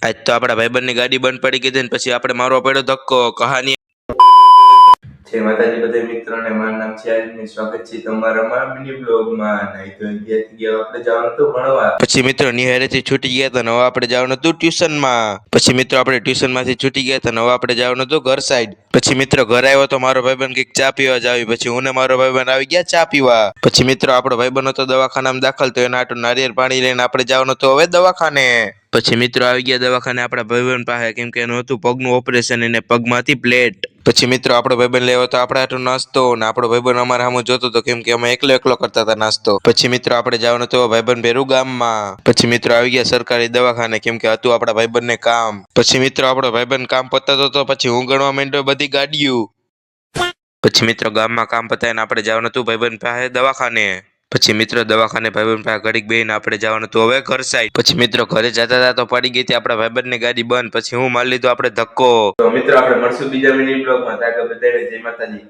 આજ તો આપણા ભાઈબંધની ગાડી બંધ પડી ગઈ હતી ને પછી આપણે મારવો પડ્યો ધક્કો. કહાની જય માતાજી બધા મિત્રોને, મારું નામ છે આજની. સ્વાગત છે તમારા મિની બ્લોગમાં. નહીં તો ત્યાંથી ગયા આપણે જવાનું હતું ભણવા. પછી મિત્રો નિહારેથી છૂટી ગયા હતા, હવે આપણે જવાનું હતું ટ્યુશનમાં. પછી મિત્રો આપણે ટ્યુશનમાંથી છૂટી ગયા હતા, હવે આપણે જવાનું હતું ઘર સાઈડ. પછી મિત્રો ઘર આવ્યો તો મારો ભાઈબંધ કઈક ચા પીવા જાવી. પછી હું ને મારો ભાઈબંધ આવી ગયા ચા પીવા. પછી મિત્રો આપણો ભાઈબંધ હતો દવાખાનામાં દાખલ, તો એના હાટુ નારિયેળ પાણી લઈને આપણે જવાનું હતું હવે દવાખાને. પછી મિત્રો આવી ગયા દવાખાને આપણા ભાઈબંધ પાસે, કેમ કે એનું હતું પગનું ઓપરેશન, એને પગમાંથી પ્લેટ. પછી મિત્રો આપણો ભાઈબંધ લેવો તો આપણે હાટુ નાસ્તો, ને આપણો ભાઈબંધ અમારા સામું જોતો હતો, કેમ કે અમે એકલો એકલો કરતા હતા નાસ્તો. પછી મિત્રો આપણે જવાનું હતું ભાઈબંધ ભેરું ગામમાં. પછી મિત્રો આવી ગયા સરકારી દવાખાને, કેમ કે હતું આપણા ભાઈબંધને કામ. પછી મિત્રો આપણો ભાઈબંધ કામ પતાતો હતો, પછી હું ગણવા માંડ્યો બધી ગાડીઓ. પછી મિત્રો ગામમાં કામ પતાવીને આપણે જવાનું હતું ભાઈબંધ પાસે દવાખાને. પછી મિત્રો દવાખાને ભાઈબંધ પાસે ઘડીક બેહીને આપણે જવાનું હતું હવે ઘર સાઈડ. પછી મિત્રો ઘરે જતા હતા તો પડી ગઈ હતી આપણા ભાઈબંધની ગાડી બંધ. પછી હું મારી લીધો આપણે ધક્કો. તો મિત્રો આપણે મળશું બીજા મિની બ્લોગમાં. ત્યાં બધાને જય માતાજી.